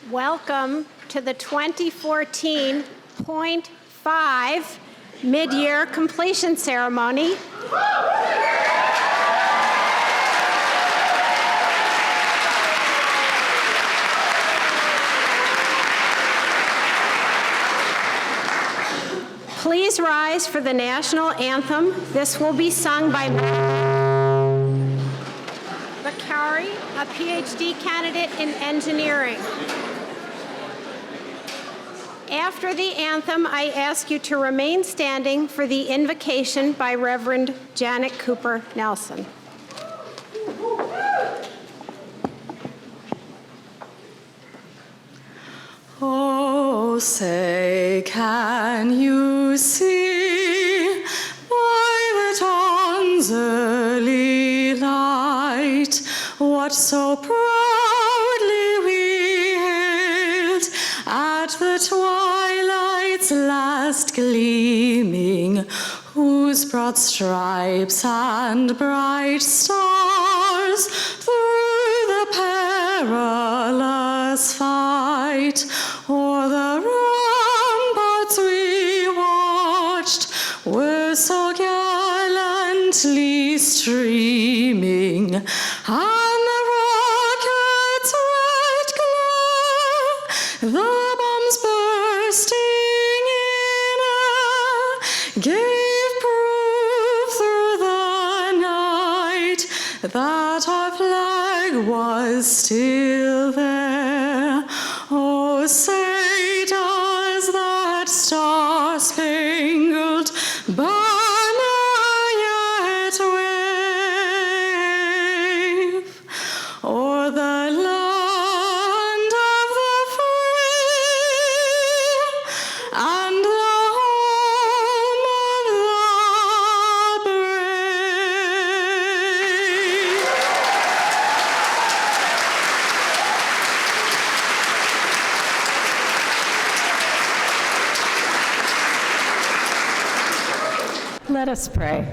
Welcome to the 2014.5 Midyear Completion Ceremony. Please rise for the national anthem. This will be sung by Vicki, a PhD candidate in engineering. After the anthem, I ask you to remain standing for the invocation by Reverend Janet Cooper Nelson. Oh, say, can you see by the dawn's early light what so proudly we hailed at the twilight's last gleaming, whose broad stripes and bright stars through the perilous fight o'er the ramparts we watched were so gallantly streaming, and the rocket's red glare, the bombs bursting in air, gave proof through the night that our flag was still there. Oh, say does that star-spangled banner yet wave o'er the land of the free and the home of the brave? Let us pray.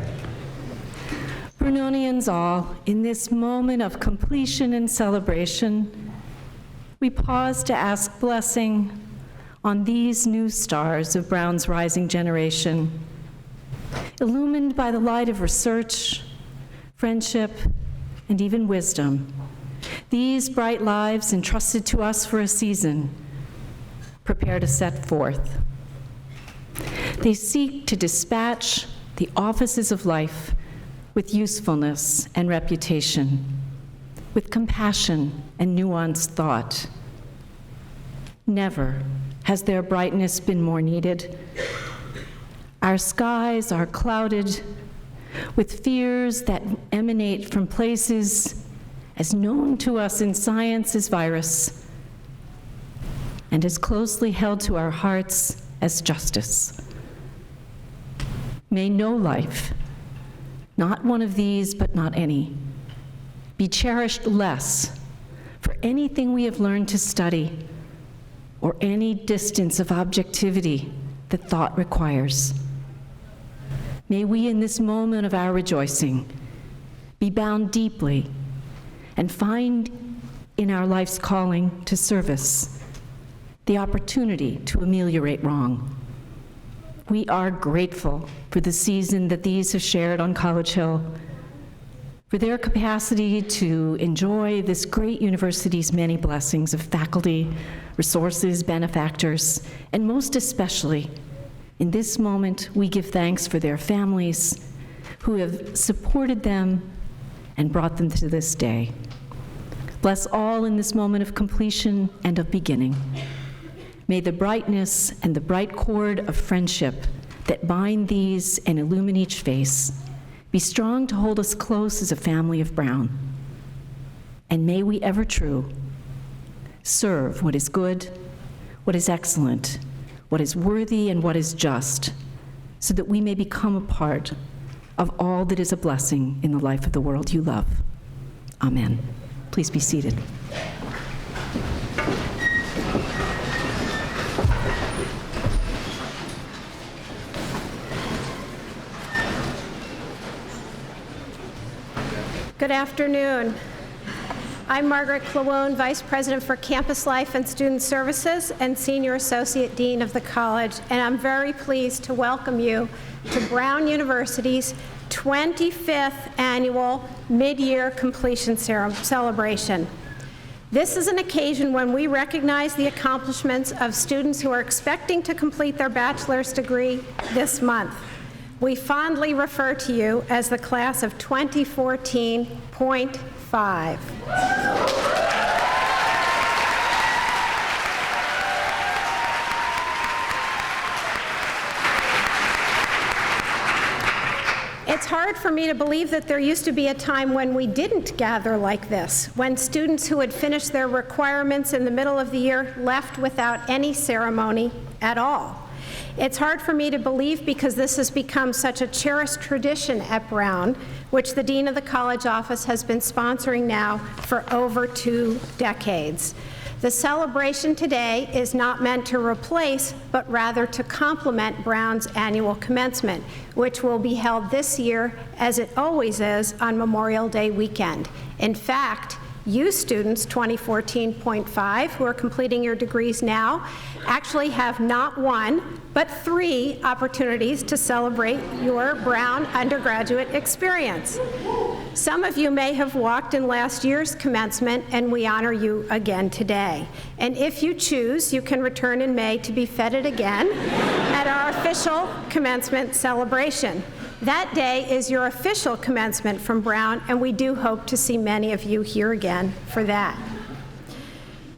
Brunonians all, in this moment of completion and celebration, we pause to ask blessing on these new stars of Brown's rising generation, illumined by the light of research, friendship, and even wisdom. These bright lives entrusted to us for a season prepare to set forth. They seek to dispatch the offices of life with usefulness and reputation, with compassion and nuanced thought. Never has their brightness been more needed. Our skies are clouded with fears that emanate from places as known to us in science as virus, and as closely held to our hearts as justice. May no life, not one of these, but not any, be cherished less for anything we have learned to study or any distance of objectivity that thought requires. May we, in this moment of our rejoicing, be bound deeply and find in our life's calling to service the opportunity to ameliorate wrong. We are grateful for the season that these have shared on College Hill, for their capacity to enjoy this great university's many blessings of faculty, resources, benefactors, and most especially, in this moment, we give thanks for their families who have supported them and brought them to this day. Bless all in this moment of completion and of beginning. May the brightness and the bright cord of friendship that bind these and illumine each face be strong to hold us close as a family of Brown. And may we ever true serve what is good, what is excellent, what is worthy, and what is just, so that we may become a part of all that is a blessing in the life of the world you love. Amen. Please be seated. Good afternoon. I'm Margaret Clawone, Vice President for Campus Life and Student Services and Senior Associate Dean of the college, and I'm very pleased to welcome you to Brown University's 25th Annual Midyear Completion Celebration. This is an occasion when we recognize the accomplishments of students who are expecting to complete their bachelor's degree this month. We fondly refer to you as the class of 2014.5. It's hard for me to believe that there used to be a time when we didn't gather like this, when students who had finished their requirements in the middle of the year left without any ceremony at all. It's hard for me to believe because this has become such a cherished tradition at Brown, which the Dean of the College Office has been sponsoring now for over 2 decades. The celebration today is not meant to replace, but rather to complement Brown's annual commencement, which will be held this year, as it always is, on Memorial Day weekend. In fact, you students, 2014.5, who are completing your degrees now, actually have not 1, but 3 opportunities to celebrate your Brown undergraduate experience. Some of you may have walked in last year's commencement, and we honor you again today. And if you choose, you can return in May to be feted again at our official commencement celebration. That day is your official commencement from Brown, and we do hope to see many of you here again for that.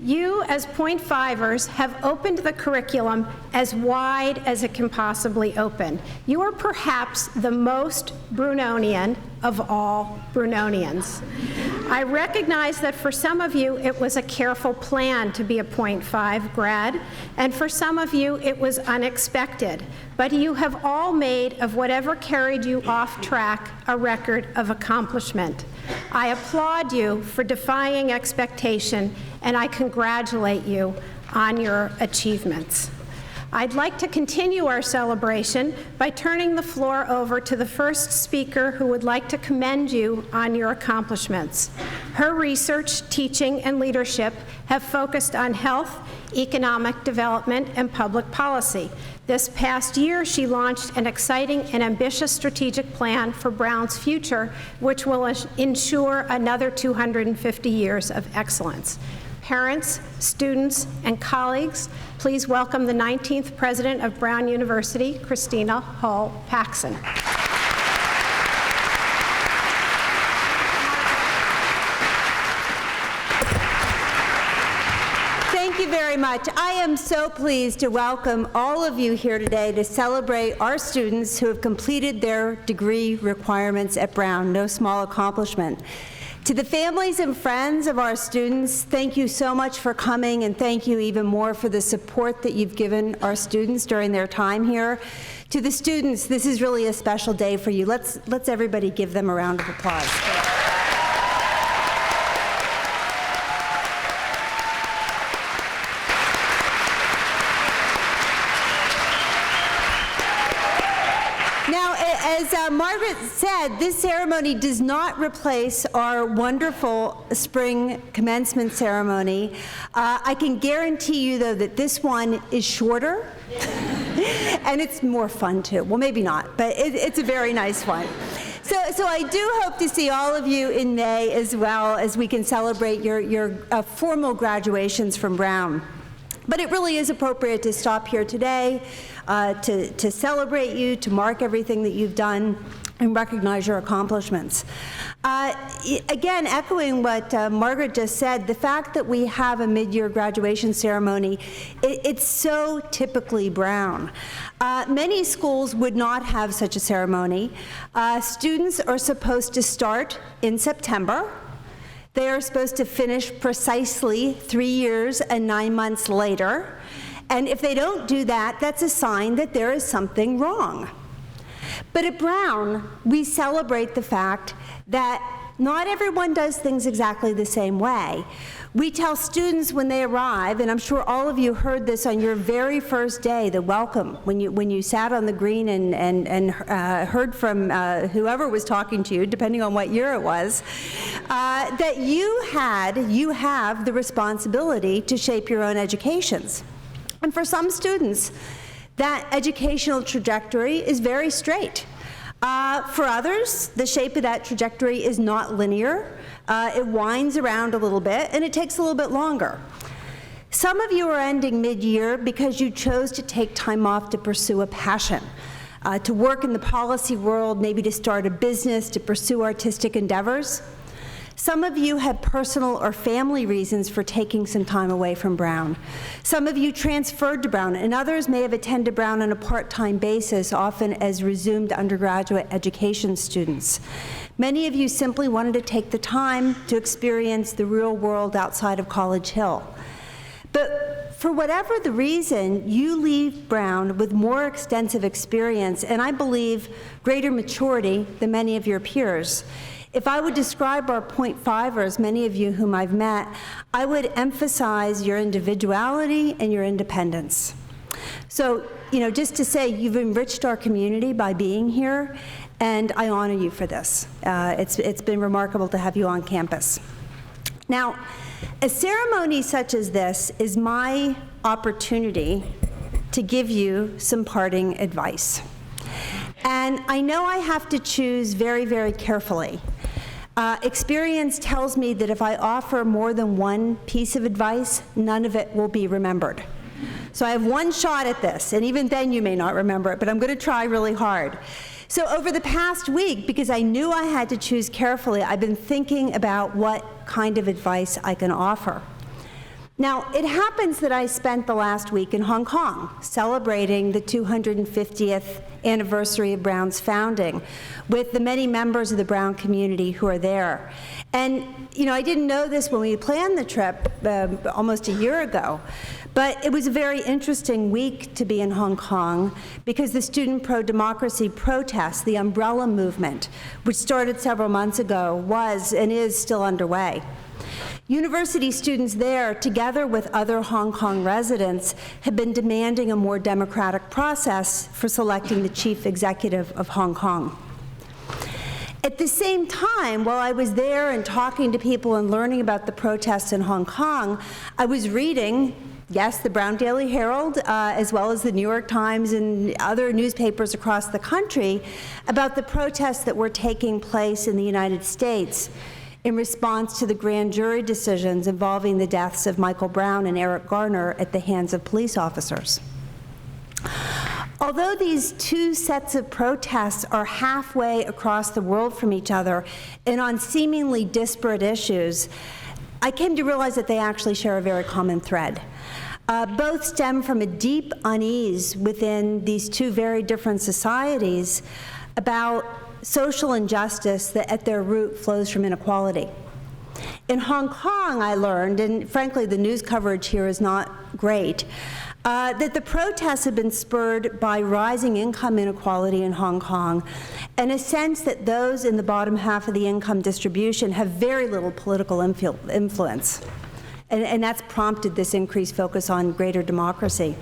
You, as .5ers, have opened the curriculum as wide as it can possibly open. You are perhaps the most Brunonian of all Brunonians. I recognize that for some of you, it was a careful plan to be a .5 grad, and for some of you, it was unexpected. But you have all made of whatever carried you off track a record of accomplishment. I applaud you for defying expectation, and I congratulate you on your achievements. I'd like to continue our celebration by turning the floor over to the first speaker who would like to commend you on your accomplishments. Her research, teaching, and leadership have focused on health, economic development, and public policy. This past year, she launched an exciting and ambitious strategic plan for Brown's future, which will ensure another 250 years of excellence. Parents, students, and colleagues, please welcome the 19th President of Brown University, Christina Hull-Paxson. Thank you very much. I am so pleased to welcome all of you here today to celebrate our students who have completed their degree requirements at Brown. No small accomplishment. To the families and friends of our students, thank you so much for coming, and thank you even more for the support that you've given our students during their time here. To the students, this is really a special day for you. Let's everybody give them a round of applause. As Margaret said, this ceremony does not replace our wonderful spring commencement ceremony. I can guarantee you, though, that this one is shorter, and it's more fun, too. Well, maybe not, but it's a very nice one. So I do hope to see all of you in May, as well as we can celebrate your formal graduations from Brown. But it really is appropriate to stop here today to celebrate you, to mark everything that you've done, and recognize your accomplishments. Again, echoing what Margaret just said, the fact that we have a mid-year graduation ceremony, it's so typically Brown. Many schools would not have such a ceremony. Students are supposed to start in September. They are supposed to finish precisely 3 years and 9 months later. And if they don't do that, that's a sign that there is something wrong. But at Brown, we celebrate the fact that not everyone does things exactly the same way. We tell students when they arrive, and I'm sure all of you heard this on your very first day, the welcome, when you sat on the green and heard from whoever was talking to you, depending on what year it was, that you have the responsibility to shape your own educations. And for some students, that educational trajectory is very straight. For others, the shape of that trajectory is not linear. It winds around a little bit, and it takes a little bit longer. Some of you are ending mid-year because you chose to take time off to pursue a passion, to work in the policy world, maybe to start a business, to pursue artistic endeavors. Some of you had personal or family reasons for taking some time away from Brown. Some of you transferred to Brown, and others may have attended Brown on a part-time basis, often as resumed undergraduate education students. Many of you simply wanted to take the time to experience the real world outside of College Hill. But for whatever the reason, you leave Brown with more extensive experience, and I believe greater maturity than many of your peers. If I would describe our .5ers, many of you whom I've met, I would emphasize your individuality and your independence. So, just to say, you've enriched our community by being here, and I honor you for this. It's been remarkable to have you on campus. Now, a ceremony such as this is my opportunity to give you some parting advice. And I know I have to choose very, very carefully. Experience tells me that if I offer more than one piece of advice, none of it will be remembered. So I have one shot at this, and even then you may not remember it, but I'm going to try really hard. So over the past week, because I knew I had to choose carefully, I've been thinking about what kind of advice I can offer. Now, it happens that I spent the last week in Hong Kong celebrating the 250th anniversary of Brown's founding with the many members of the Brown community who are there. And, I didn't know this when we planned the trip almost a year ago, but it was a very interesting week to be in Hong Kong because the student pro-democracy protests, the umbrella movement, which started several months ago, was and is still underway. University students there, together with other Hong Kong residents, have been demanding a more democratic process for selecting the chief executive of Hong Kong. At the same time, while I was there and talking to people and learning about the protests in Hong Kong, I was reading, yes, the Brown Daily Herald, as well as the New York Times and other newspapers across the country, about the protests that were taking place in the United States in response to the grand jury decisions involving the deaths of Michael Brown and Eric Garner at the hands of police officers. Although these two sets of protests are halfway across the world from each other and on seemingly disparate issues, I came to realize that they actually share a very common thread. Both stem from a deep unease within these two very different societies about social injustice that at their root flows from inequality. In Hong Kong, I learned, and frankly, the news coverage here is not great, that the protests have been spurred by rising income inequality in Hong Kong and a sense that those in the bottom half of the income distribution have very little political influence. And that's prompted this increased focus on greater democracy.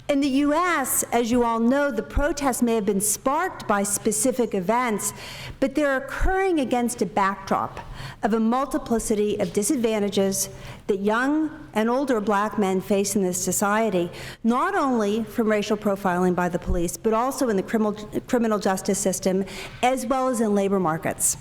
In the US, as you all know, the protests may have been sparked by specific events, but they're occurring against a backdrop of a multiplicity of disadvantages that young and older Black men face in this society, not only from racial profiling by the police, but also in the criminal justice system, as well as in labor markets.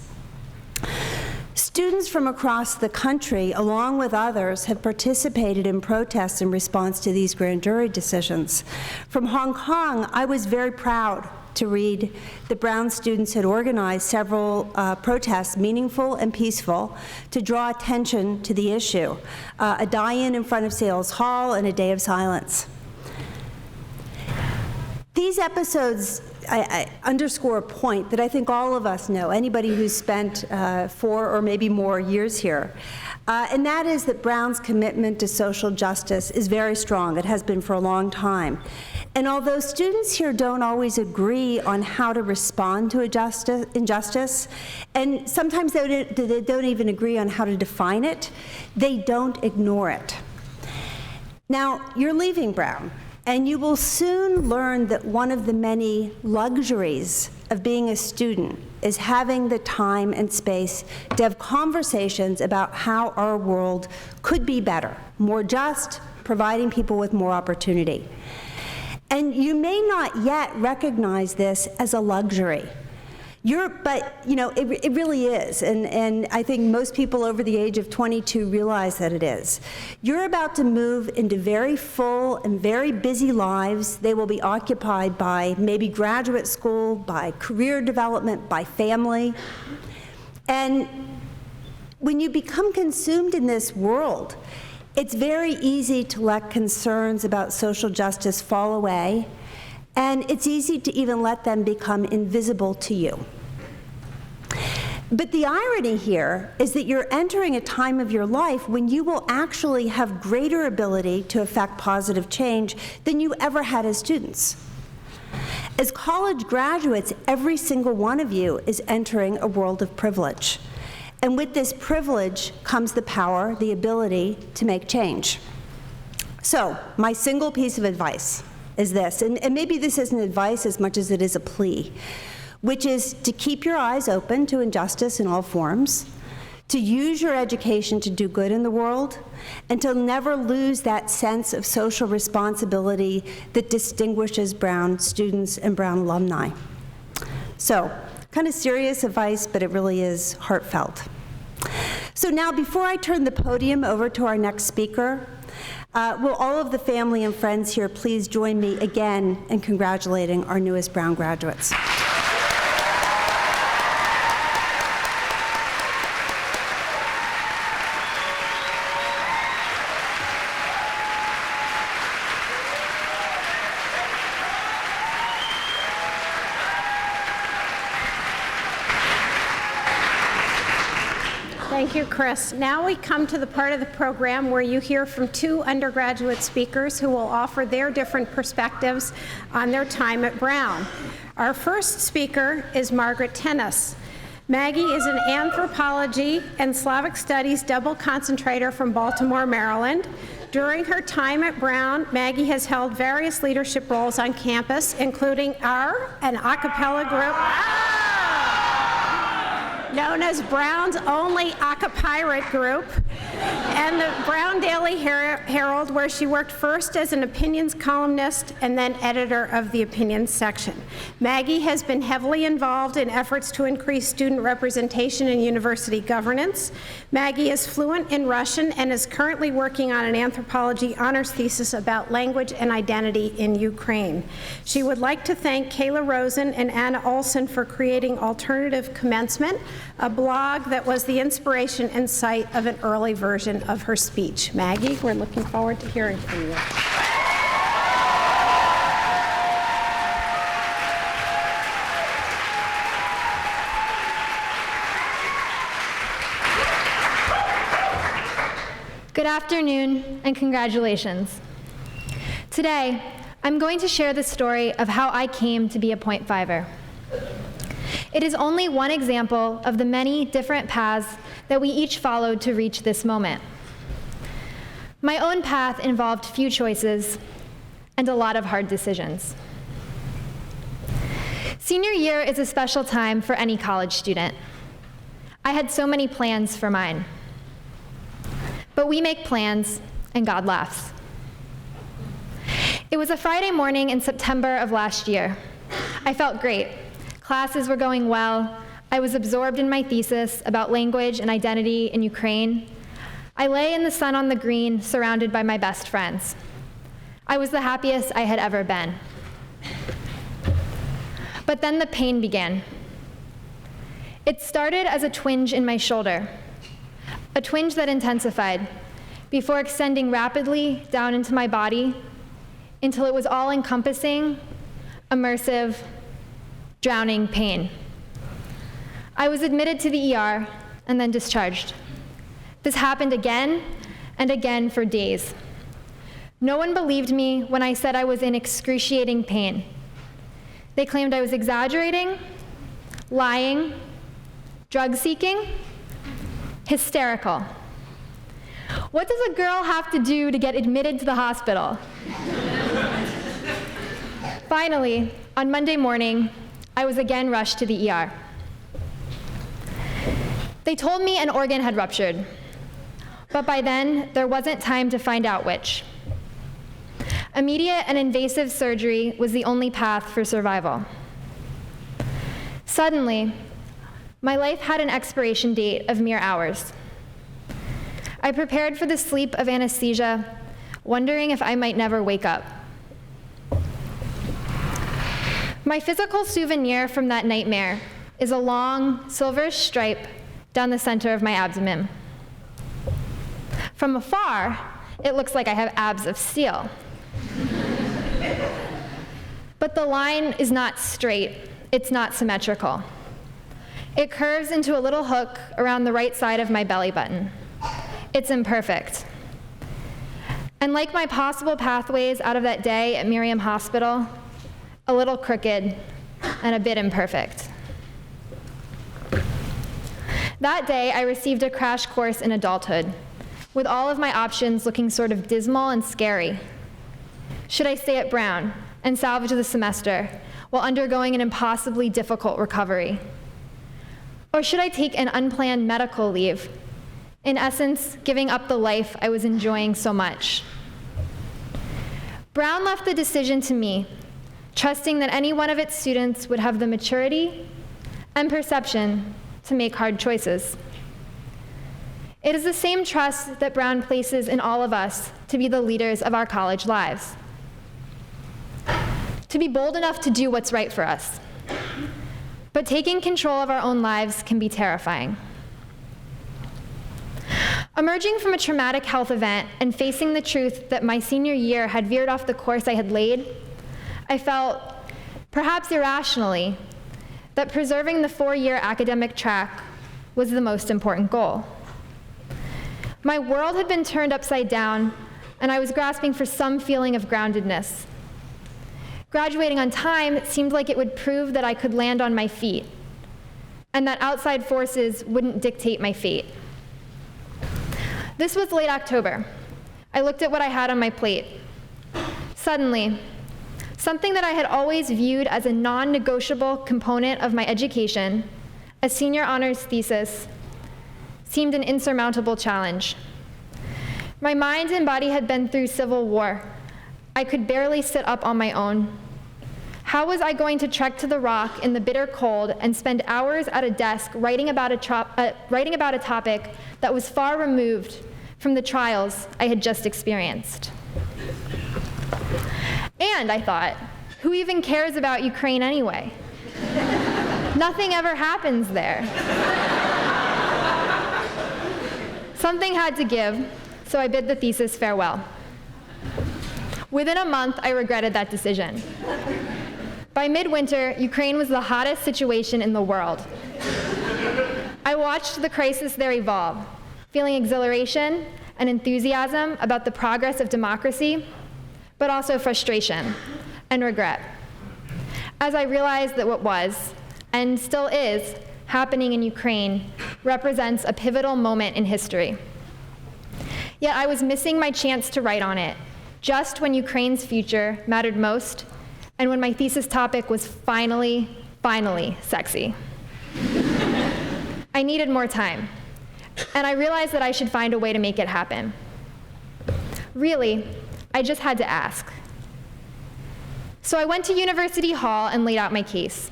Students from across the country, along with others, have participated in protests in response to these grand jury decisions. From Hong Kong, I was very proud to read that Brown students had organized several protests, meaningful and peaceful, to draw attention to the issue. A die-in in front of Sales Hall and a day of silence. These episodes I underscore a point that I think all of us know, anybody who's spent 4 or maybe more years here, and that is that Brown's commitment to social justice is very strong. It has been for a long time. And although students here don't always agree on how to respond to injustice, and sometimes they don't even agree on how to define it, they don't ignore it. Now, you're leaving Brown. And you will soon learn that one of the many luxuries of being a student is having the time and space to have conversations about how our world could be better, more just, providing people with more opportunity. And you may not yet recognize this as a luxury. But you know, it really is, and I think most people over the age of 22 realize that it is. You're about to move into very full and very busy lives. They will be occupied by maybe graduate school, by career development, by family. And when you become consumed in this world, it's very easy to let concerns about social justice fall away, and it's easy to even let them become invisible to you. But the irony here is that you're entering a time of your life when you will actually have greater ability to affect positive change than you ever had as students. As college graduates, every single one of you is entering a world of privilege. And with this privilege comes the power, the ability to make change. So, my single piece of advice is this, and maybe this isn't advice as much as it is a plea, which is to keep your eyes open to injustice in all forms, to use your education to do good in the world, and to never lose that sense of social responsibility that distinguishes Brown students and Brown alumni. So, kind of serious advice, but it really is heartfelt. So now, before I turn the podium over to our next speaker, will all of the family and friends here please join me again in congratulating our newest Brown graduates. Thank you, Chris. Now we come to the part of the program where you hear from 2 undergraduate speakers who will offer their different perspectives on their time at Brown. Our first speaker is Margaret Tennis. Maggie is an anthropology and Slavic studies double concentrator from Baltimore, Maryland. During her time at Brown, Maggie has held various leadership roles on campus, including an a cappella group known as Brown's only a cappella group, and the Brown Daily Herald, where she worked first as an opinions columnist and then editor of the opinions section. Maggie has been heavily involved in efforts to increase student representation in university governance. Maggie is fluent in Russian and is currently working on an anthropology honors thesis about language and identity in Ukraine. She would like to thank Kayla Rosen and Anna Olson for creating Alternative Commencement, a blog that was the inspiration and site of an early version of her speech. Maggie, we're looking forward to hearing from you. Good afternoon and congratulations. Today, I'm going to share the story of how I came to be a .5er. It is only one example of the many different paths that we each followed to reach this moment. My own path involved few choices and a lot of hard decisions. Senior year is a special time for any college student. I had so many plans for mine. But we make plans, and God laughs. It was a Friday morning in September of last year. I felt great. Classes were going well. I was absorbed in my thesis about language and identity in Ukraine. I lay in the sun on the green, surrounded by my best friends. I was the happiest I had ever been. But then the pain began. It started as a twinge in my shoulder, a twinge that intensified before extending rapidly down into my body until it was all-encompassing, immersive, drowning pain. I was admitted to the ER and then discharged. This happened again and again for days. No one believed me when I said I was in excruciating pain. They claimed I was exaggerating, lying, drug-seeking, hysterical. What does a girl have to do to get admitted to the hospital? Finally, on Monday morning, I was again rushed to the ER. They told me an organ had ruptured, but by then, there wasn't time to find out which. Immediate and invasive surgery was the only path for survival. Suddenly, my life had an expiration date of mere hours. I prepared for the sleep of anesthesia, wondering if I might never wake up. My physical souvenir from that nightmare is a long, silverish stripe down the center of my abdomen. From afar, it looks like I have abs of steel. But the line is not straight, it's not symmetrical. It curves into a little hook around the right side of my belly button. It's imperfect. And like my possible pathways out of that day at Miriam Hospital, a little crooked and a bit imperfect. That day, I received a crash course in adulthood, with all of my options looking sort of dismal and scary. Should I stay at Brown and salvage the semester while undergoing an impossibly difficult recovery? Or should I take an unplanned medical leave, in essence, giving up the life I was enjoying so much? Brown left the decision to me, trusting that any one of its students would have the maturity and perception to make hard choices. It is the same trust that Brown places in all of us to be the leaders of our college lives. To be bold enough to do what's right for us. But taking control of our own lives can be terrifying. Emerging from a traumatic health event and facing the truth that my senior year had veered off the course I had laid, I felt, perhaps irrationally, that preserving the 4-year academic track was the most important goal. My world had been turned upside down, and I was grasping for some feeling of groundedness. Graduating on time seemed like it would prove that I could land on my feet, and that outside forces wouldn't dictate my fate. This was late October. I looked at what I had on my plate. Suddenly, something that I had always viewed as a non-negotiable component of my education, a senior honors thesis, seemed an insurmountable challenge. My mind and body had been through civil war. I could barely sit up on my own. How was I going to trek to the Rock in the bitter cold and spend hours at a desk writing about a topic that was far removed from the trials I had just experienced? And I thought, who even cares about Ukraine anyway? Nothing ever happens there. Something had to give, so I bid the thesis farewell. Within a month, I regretted that decision. By midwinter, Ukraine was the hottest situation in the world. I watched the crisis there evolve, feeling exhilaration and enthusiasm about the progress of democracy, but also frustration and regret, as I realized that what was, and still is, happening in Ukraine represents a pivotal moment in history. Yet I was missing my chance to write on it, just when Ukraine's future mattered most, and when my thesis topic was finally sexy. I needed more time, and I realized that I should find a way to make it happen. Really, I just had to ask. So I went to University Hall and laid out my case.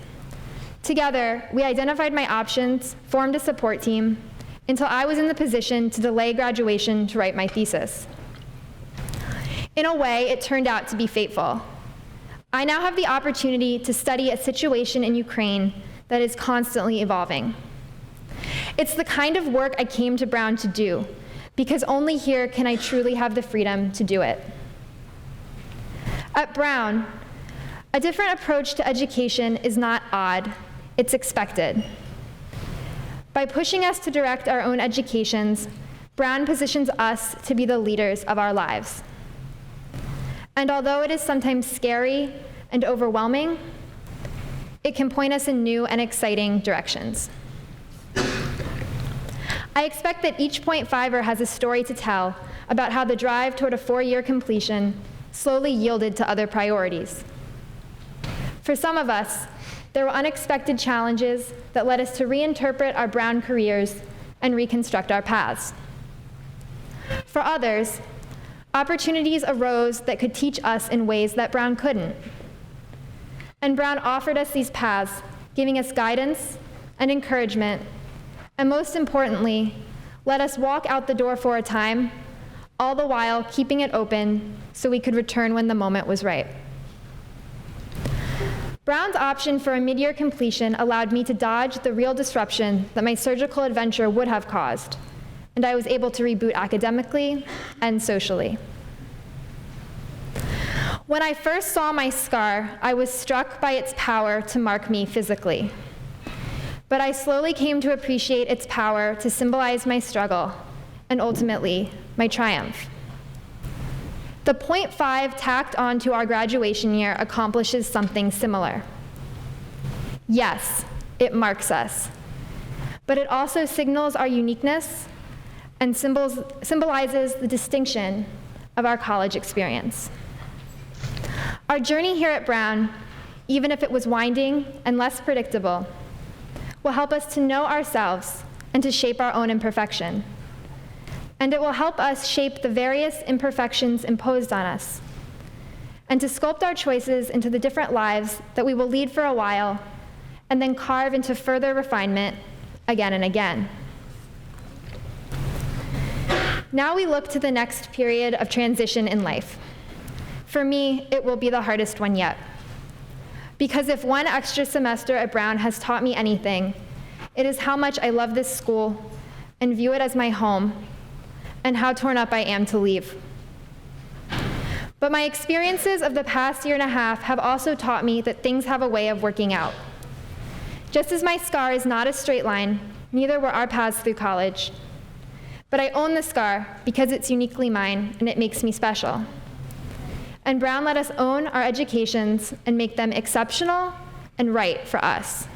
Together, we identified my options, formed a support team, until I was in the position to delay graduation to write my thesis. In a way, it turned out to be fateful. I now have the opportunity to study a situation in Ukraine that is constantly evolving. It's the kind of work I came to Brown to do, because only here can I truly have the freedom to do it. At Brown, a different approach to education is not odd, it's expected. By pushing us to direct our own educations, Brown positions us to be the leaders of our lives. And although it is sometimes scary and overwhelming, it can point us in new and exciting directions. I expect that each point fiver has a story to tell about how the drive toward a 4-year completion slowly yielded to other priorities. For some of us, there were unexpected challenges that led us to reinterpret our Brown careers and reconstruct our paths. For others, opportunities arose that could teach us in ways that Brown couldn't. And Brown offered us these paths, giving us guidance and encouragement, and most importantly, let us walk out the door for a time, all the while keeping it open so we could return when the moment was right. Brown's option for a mid-year completion allowed me to dodge the real disruption that my surgical adventure would have caused, and I was able to reboot academically and socially. When I first saw my scar, I was struck by its power to mark me physically. But I slowly came to appreciate its power to symbolize my struggle, and ultimately, my triumph. The .5 tacked onto our graduation year accomplishes something similar. Yes, it marks us, but it also signals our uniqueness and symbolizes the distinction of our college experience. Our journey here at Brown, even if it was winding and less predictable, will help us to know ourselves and to shape our own imperfection. And it will help us shape the various imperfections imposed on us, and to sculpt our choices into the different lives that we will lead for a while, and then carve into further refinement again and again. Now we look to the next period of transition in life. For me, it will be the hardest one yet. Because if one extra semester at Brown has taught me anything, it is how much I love this school and view it as my home, and how torn up I am to leave. But my experiences of the past year and a half have also taught me that things have a way of working out. Just as my scar is not a straight line, neither were our paths through college. But I own the scar because it's uniquely mine and it makes me special. And Brown let us own our educations and make them exceptional and right for us.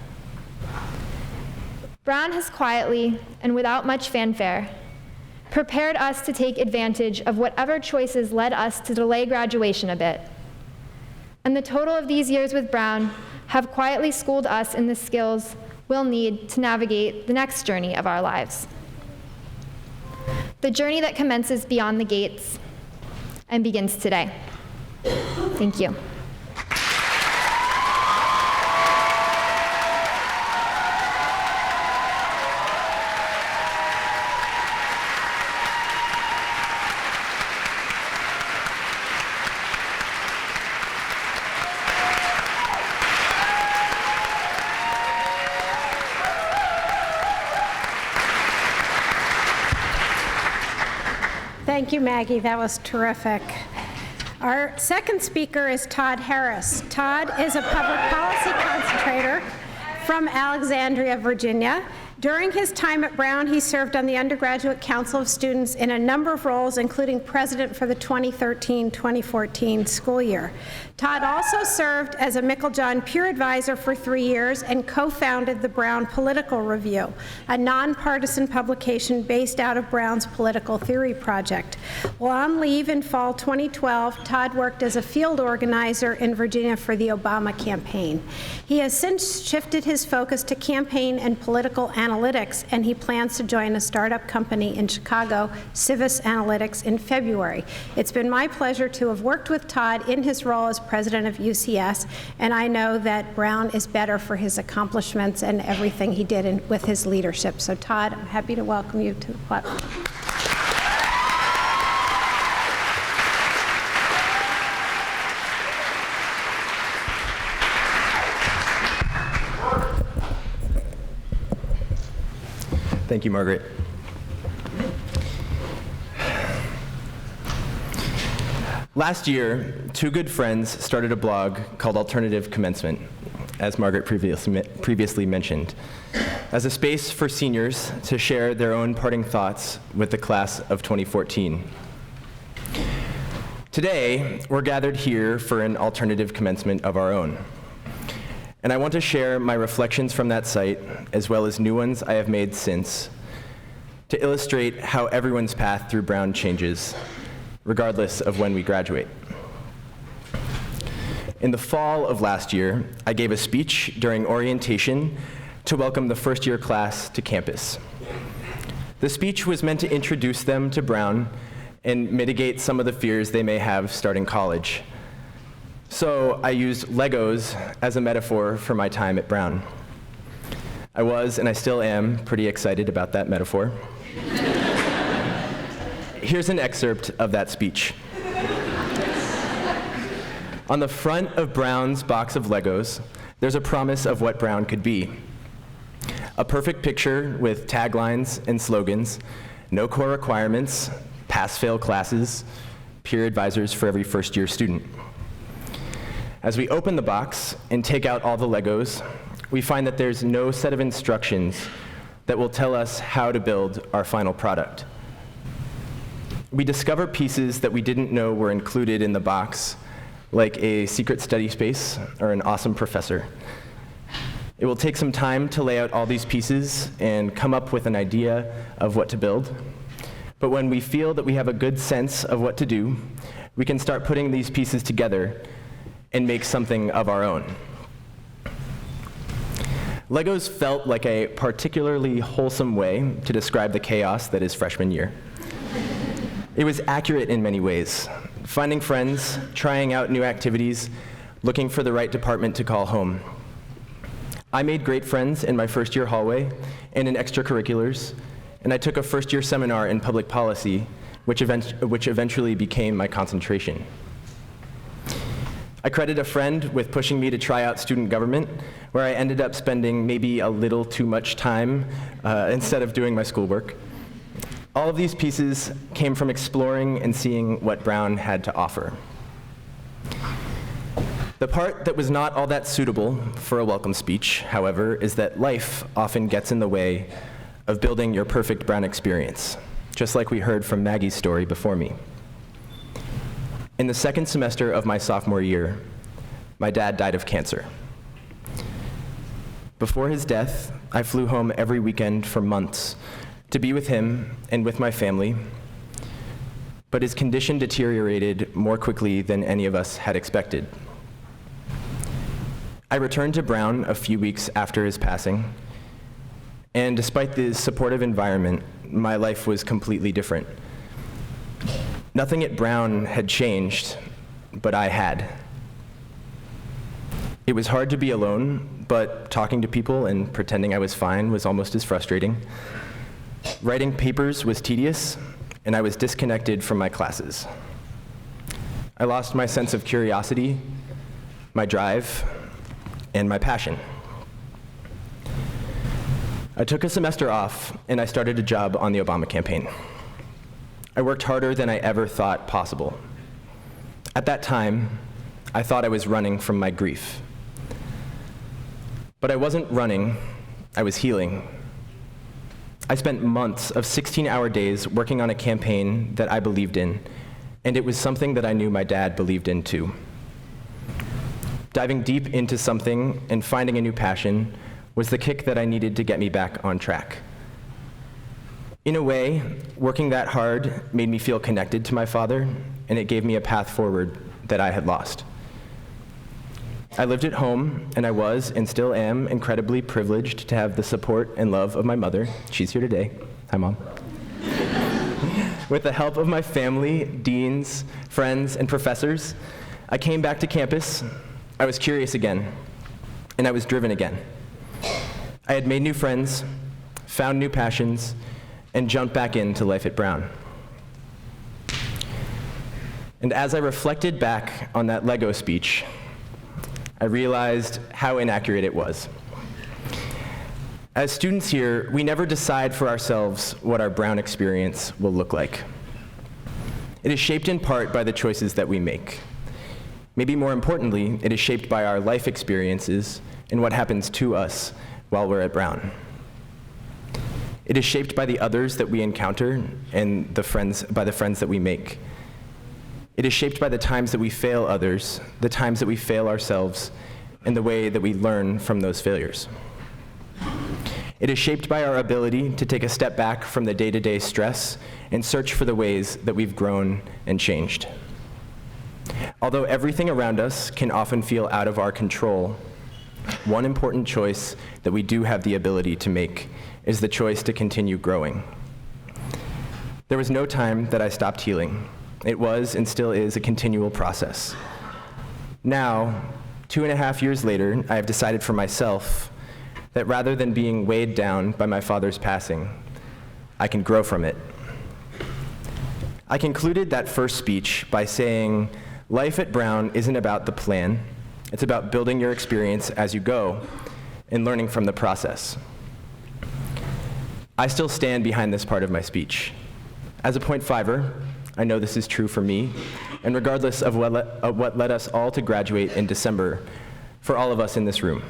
Brown has quietly and without much fanfare prepared us to take advantage of whatever choices led us to delay graduation a bit. And the total of these years with Brown have quietly schooled us in the skills we'll need to navigate the next journey of our lives. The journey that commences beyond the gates and begins today. Thank you. Thank you, Maggie. That was terrific. Our second speaker is Todd Harris. Todd is a public policy concentrator from Alexandria, Virginia. During his time at Brown, he served on the Undergraduate Council of Students in a number of roles, including president for the 2013-2014 school year. Todd also served as a Meiklejohn peer advisor for 3 years and co-founded the Brown Political Review, a nonpartisan publication based out of Brown's Political Theory Project. While on leave in fall 2012, Todd worked as a field organizer in Virginia for the Obama campaign. He has since shifted his focus to campaign and political analytics, and he plans to join a startup company in Chicago, Civis Analytics, in February. It's been my pleasure to have worked with Todd in his role as president of UCS, and I know that Brown is better for his accomplishments and everything he did with his leadership. So Todd, I'm happy to welcome you to the platform. Thank you, Margaret. Last year, two good friends started a blog called Alternative Commencement, as Margaret previously mentioned, as a space for seniors to share their own parting thoughts with the class of 2014. Today, we're gathered here for an alternative commencement of our own. And I want to share my reflections from that site, as well as new ones I have made since, to illustrate how everyone's path through Brown changes, regardless of when we graduate. In the fall of last year, I gave a speech during orientation to welcome the first-year class to campus. The speech was meant to introduce them to Brown and mitigate some of the fears they may have starting college. So I used Legos as a metaphor for my time at Brown. I was, and I still am, pretty excited about that metaphor. Here's an excerpt of that speech. On the front of Brown's box of Legos, there's a promise of what Brown could be. A perfect picture with taglines and slogans, no core requirements, pass-fail classes, peer advisors for every first-year student. As we open the box and take out all the Legos, we find that there's no set of instructions that will tell us how to build our final product. We discover pieces that we didn't know were included in the box, like a secret study space or an awesome professor. It will take some time to lay out all these pieces and come up with an idea of what to build. But when we feel that we have a good sense of what to do, we can start putting these pieces together and make something of our own. Legos felt like a particularly wholesome way to describe the chaos that is freshman year. It was accurate in many ways, finding friends, trying out new activities, looking for the right department to call home. I made great friends in my first-year hallway and in extracurriculars, and I took a first-year seminar in public policy, which eventually became my concentration. I credit a friend with pushing me to try out student government, where I ended up spending maybe a little too much time instead of doing my schoolwork. All of these pieces came from exploring and seeing what Brown had to offer. The part that was not all that suitable for a welcome speech, however, is that life often gets in the way of building your perfect Brown experience, just like we heard from Maggie's story before me. In the second semester of my sophomore year, my dad died of cancer. Before his death, I flew home every weekend for months to be with him and with my family, but his condition deteriorated more quickly than any of us had expected. I returned to Brown a few weeks after his passing, and despite the supportive environment, my life was completely different. Nothing at Brown had changed, but I had. It was hard to be alone, but talking to people and pretending I was fine was almost as frustrating. Writing papers was tedious, and I was disconnected from my classes. I lost my sense of curiosity, my drive, and my passion. I took a semester off, and I started a job on the Obama campaign. I worked harder than I ever thought possible. At that time, I thought I was running from my grief. But I wasn't running, I was healing. I spent months of 16-hour days working on a campaign that I believed in, and it was something that I knew my dad believed in too. Diving deep into something and finding a new passion was the kick that I needed to get me back on track. In a way, working that hard made me feel connected to my father, and it gave me a path forward that I had lost. I lived at home, and I was, and still am, incredibly privileged to have the support and love of my mother. She's here today. Hi, Mom. With the help of my family, deans, friends, and professors, I came back to campus. I was curious again, and I was driven again. I had made new friends, found new passions, and jumped back into life at Brown. And as I reflected back on that Lego speech, I realized how inaccurate it was. As students here, we never decide for ourselves what our Brown experience will look like. It is shaped in part by the choices that we make. Maybe more importantly, it is shaped by our life experiences and what happens to us while we're at Brown. It is shaped by the others that we encounter and by the friends that we make. It is shaped by the times that we fail others, the times that we fail ourselves, and the way that we learn from those failures. It is shaped by our ability to take a step back from the day-to-day stress and search for the ways that we've grown and changed. Although everything around us can often feel out of our control, one important choice that we do have the ability to make is the choice to continue growing. There was no time that I stopped healing. It was and still is a continual process. Now, 2.5 years later, I have decided for myself that rather than being weighed down by my father's passing, I can grow from it. I concluded that first speech by saying, life at Brown isn't about the plan, it's about building your experience as you go and learning from the process. I still stand behind this part of my speech. As a .5er, I know this is true for me, and regardless of what led us all to graduate in December, for all of us in this room.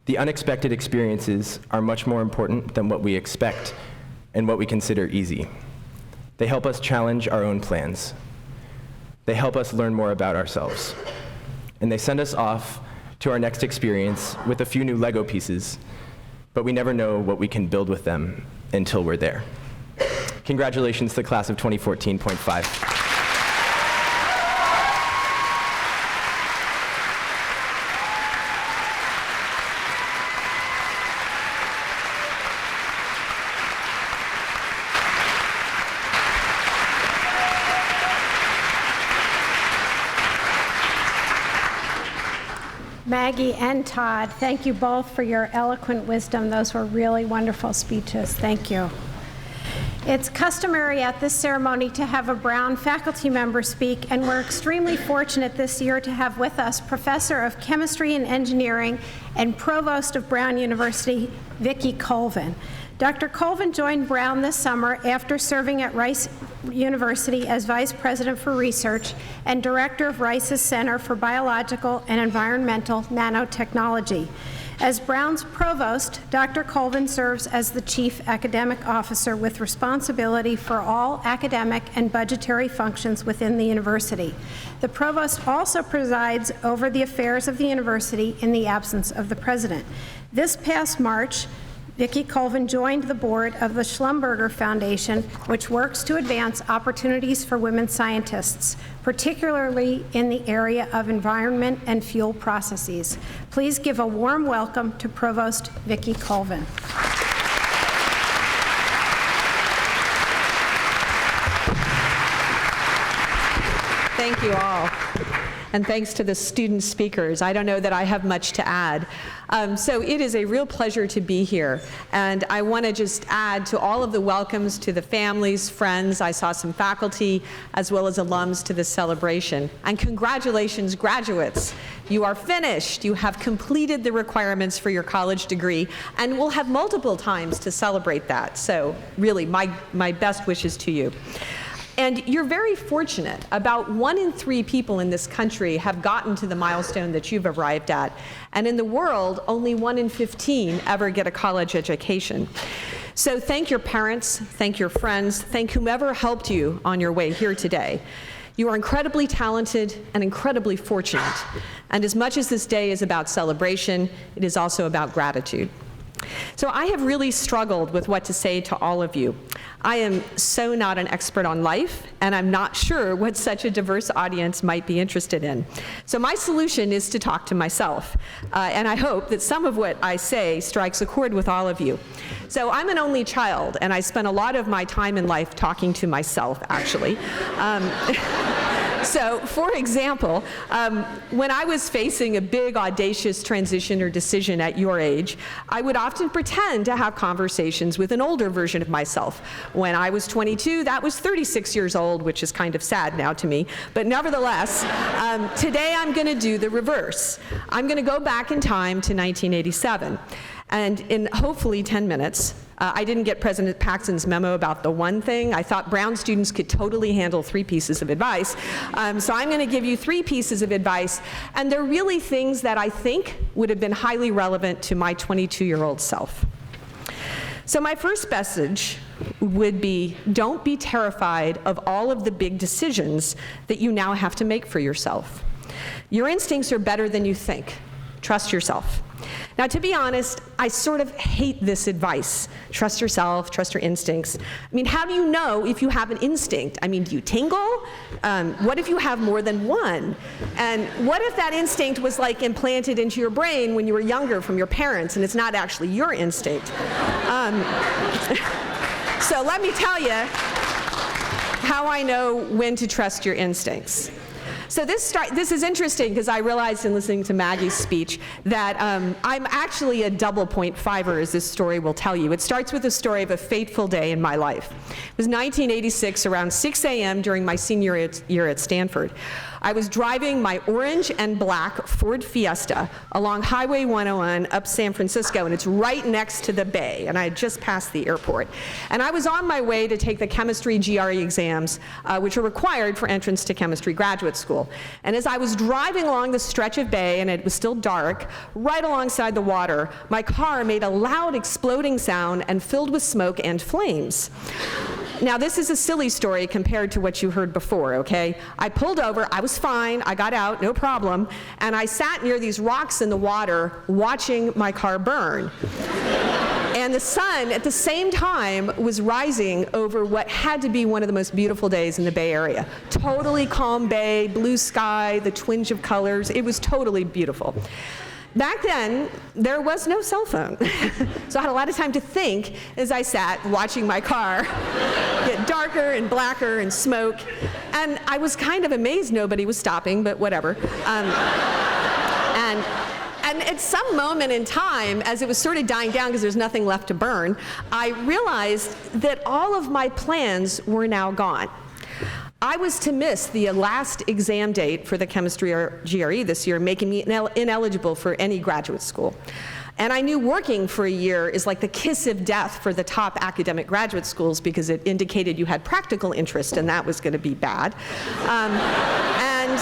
The unexpected experiences are much more important than what we expect and what we consider easy. They help us challenge our own plans. They help us learn more about ourselves. And they send us off to our next experience with a few new Lego pieces, but we never know what we can build with them until we're there. Congratulations to the class of 2014.5. Maggie and Todd, thank you both for your eloquent wisdom. Those were really wonderful speeches. Thank you. It's customary at this ceremony to have a Brown faculty member speak, and we're extremely fortunate this year to have with us Professor of Chemistry and Engineering and Provost of Brown University, Vicki Colvin. Dr. Colvin joined Brown this summer after serving at Rice University as Vice President for Research and Director of Rice's Center for Biological and Environmental Nanotechnology. As Brown's Provost, Dr. Colvin serves as the Chief Academic Officer with responsibility for all academic and budgetary functions within the university. The Provost also presides over the affairs of the university in the absence of the President. This past March, Vicki Colvin joined the board of the Schlumberger Foundation, which works to advance opportunities for women scientists, particularly in the area of environment and fuel processes. Please give a warm welcome to Provost Vicki Colvin. Thank you all. And thanks to the student speakers. I don't know that I have much to add. So it is a real pleasure to be here. And I want to just add to all of the welcomes to the families, friends. I saw some faculty as well as alums to this celebration. And congratulations, graduates. You are finished. You have completed the requirements for your college degree, and we'll have multiple times to celebrate that. So really, my best wishes to you. And you're very fortunate. About 1 in 3 people in this country have gotten to the milestone that you've arrived at. And in the world, only 1 in 15 ever get a college education. So thank your parents, thank your friends, thank whomever helped you on your way here today. You are incredibly talented and incredibly fortunate. And as much as this day is about celebration, it is also about gratitude. So I have really struggled with what to say to all of you. I am so not an expert on life, and I'm not sure what such a diverse audience might be interested in. So my solution is to talk to myself, and I hope that some of what I say strikes a chord with all of you. So I'm an only child, and I spent a lot of my time in life talking to myself, actually. So, for example, when I was facing a big, audacious transition or decision at your age, I would often pretend to have conversations with an older version of myself. When I was 22, that was 36 years old, which is kind of sad now to me. But nevertheless, today I'm going to do the reverse. I'm going to go back in time to 1987. And in hopefully 10 minutes, I didn't get President Paxson's memo about the one thing. I thought Brown students could totally handle 3 pieces of advice. So I'm going to give you 3 pieces of advice, and they're really things that I think would have been highly relevant to my 22-year-old self. So my first message would be, don't be terrified of all of the big decisions that you now have to make for yourself. Your instincts are better than you think. Trust yourself. Now, to be honest, I sort of hate this advice. Trust yourself, trust your instincts. I mean, how do you know if you have an instinct? I mean, do you tingle? What if you have more than one? And what if that instinct was like implanted into your brain when you were younger from your parents and it's not actually your instinct? So let me tell you how I know when to trust your instincts. So this is interesting because I realized in listening to Maggie's speech that I'm actually a double point fiver, as this story will tell you. It starts with the story of a fateful day in my life. It was 1986, around 6 a.m. during my senior year at Stanford. I was driving my orange and black Ford Fiesta along Highway 101 up San Francisco, and it's right next to the bay, and I had just passed the airport. And I was on my way to take the chemistry GRE exams, which are required for entrance to chemistry graduate school. And as I was driving along the stretch of bay, and it was still dark, right alongside the water, my car made a loud exploding sound and filled with smoke and flames. Now, this is a silly story compared to what you heard before, okay? I pulled over, I was fine, I got out, no problem, and I sat near these rocks in the water watching my car burn. And the sun, at the same time, was rising over what had to be one of the most beautiful days in the Bay Area. Totally calm bay, blue sky, the twinge of colors. It was totally beautiful. Back then, there was no cell phone. So I had a lot of time to think as I sat watching my car get darker and blacker and smoke. And I was kind of amazed nobody was stopping, but whatever. And at some moment in time, as it was sort of dying down because there's nothing left to burn, I realized that all of my plans were now gone. I was to miss the last exam date for the chemistry GRE this year, making me ineligible for any graduate school. And I knew working for a year is like the kiss of death for the top academic graduate schools because it indicated you had practical interest, and that was going to be bad. And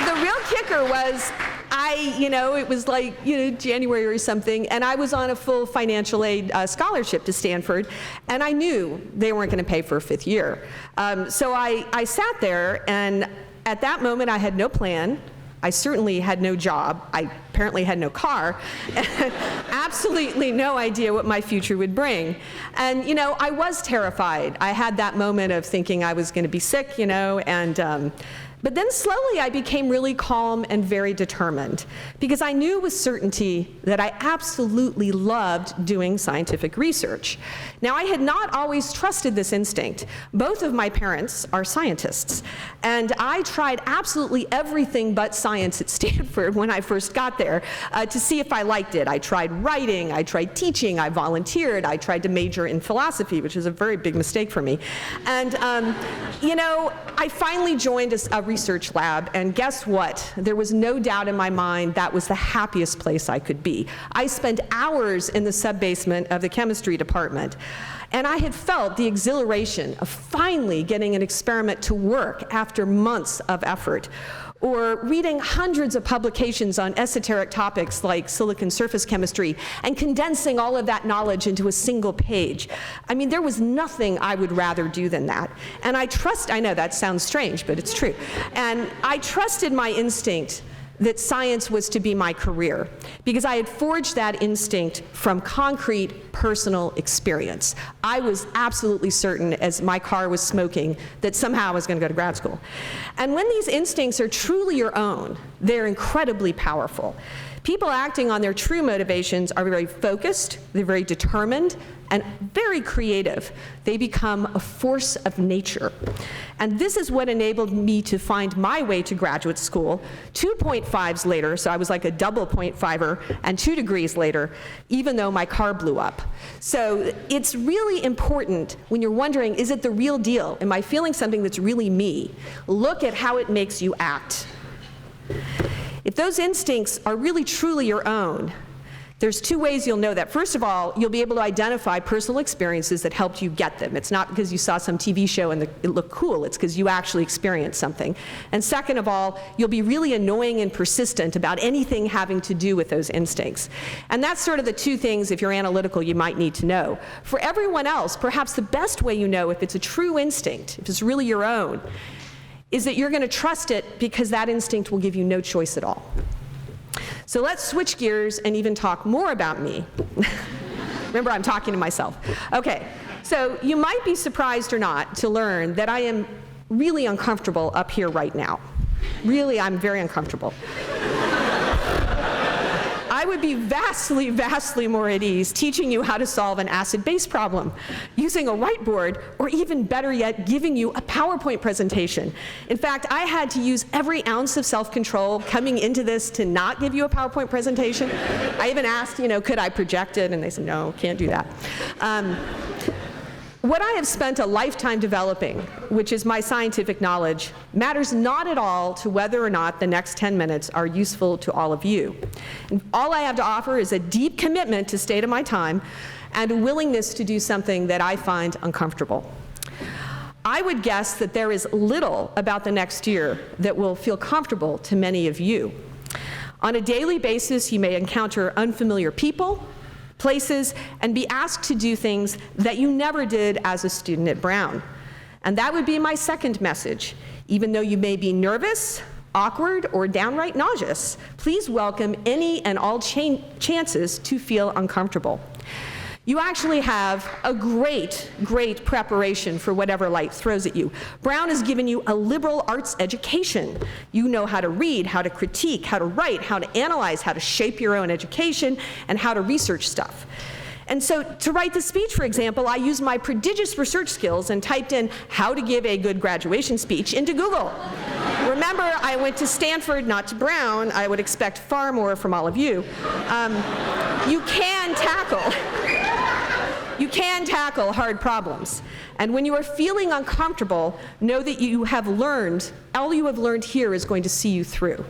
the real kicker was, it was like, January or something, and I was on a full financial aid scholarship to Stanford, and I knew they weren't going to pay for a 5th year. So I sat there, and at that moment I had no plan. I certainly had no job. I apparently had no car. Absolutely no idea what my future would bring. And, I was terrified. I had that moment of thinking I was going to be sick, but then slowly I became really calm and very determined because I knew with certainty that I absolutely loved doing scientific research. Now, I had not always trusted this instinct. Both of my parents are scientists, and I tried absolutely everything but science at Stanford when I first got there to see if I liked it. I tried writing, I tried teaching, I volunteered, I tried to major in philosophy, which is a very big mistake for me. And, I finally joined a research lab, and guess what? There was no doubt in my mind that was the happiest place I could be. I spent hours in the sub-basement of the chemistry department, and I had felt the exhilaration of finally getting an experiment to work after months of effort. or reading hundreds of publications on esoteric topics like silicon surface chemistry and condensing all of that knowledge into a single page. I mean, there was nothing I would rather do than that. And I know that sounds strange, but it's true. And I trusted my instinct that science was to be my career, because I had forged that instinct from concrete personal experience. I was absolutely certain, as my car was smoking, that somehow I was going to go to grad school. And when these instincts are truly your own, they're incredibly powerful. People acting on their true motivations are very focused, they're very determined, and very creative. They become a force of nature. And this is what enabled me to find my way to graduate school 2.5s later, so I was like a double 0.5er, and 2 degrees later, even though my car blew up. So it's really important when you're wondering, is it the real deal? Am I feeling something that's really me? Look at how it makes you act. If those instincts are really truly your own, there's 2 ways you'll know that. First of all, you'll be able to identify personal experiences that helped you get them. It's not because you saw some TV show and it looked cool, it's because you actually experienced something. And second of all, you'll be really annoying and persistent about anything having to do with those instincts. And that's sort of the 2 things, if you're analytical, you might need to know. For everyone else, perhaps the best way you know if it's a true instinct, if it's really your own, is that you're going to trust it because that instinct will give you no choice at all. So let's switch gears and even talk more about me. Remember, I'm talking to myself. Okay, so you might be surprised or not to learn that I am really uncomfortable up here right now. Really, I'm very uncomfortable. I would be vastly, vastly more at ease teaching you how to solve an acid-base problem, using a whiteboard, or even better yet, giving you a PowerPoint presentation. In fact, I had to use every ounce of self-control coming into this to not give you a PowerPoint presentation. I even asked, could I project it? And they said, no, can't do that. What I have spent a lifetime developing, which is my scientific knowledge, matters not at all to whether or not the next 10 minutes are useful to all of you. And all I have to offer is a deep commitment to stay to my time and a willingness to do something that I find uncomfortable. I would guess that there is little about the next year that will feel comfortable to many of you. On a daily basis, you may encounter unfamiliar people, places, and be asked to do things that you never did as a student at Brown. And that would be my second message. Even though you may be nervous, awkward, or downright nauseous, please welcome any and all chances to feel uncomfortable. You actually have a great, great preparation for whatever life throws at you. Brown has given you a liberal arts education. You know how to read, how to critique, how to write, how to analyze, how to shape your own education, and how to research stuff. And so to write the speech, for example, I used my prodigious research skills and typed in how to give a good graduation speech into Google. Remember, I went to Stanford, not to Brown. I would expect far more from all of you. You can tackle hard problems. And when you are feeling uncomfortable, know that all you have learned here is going to see you through.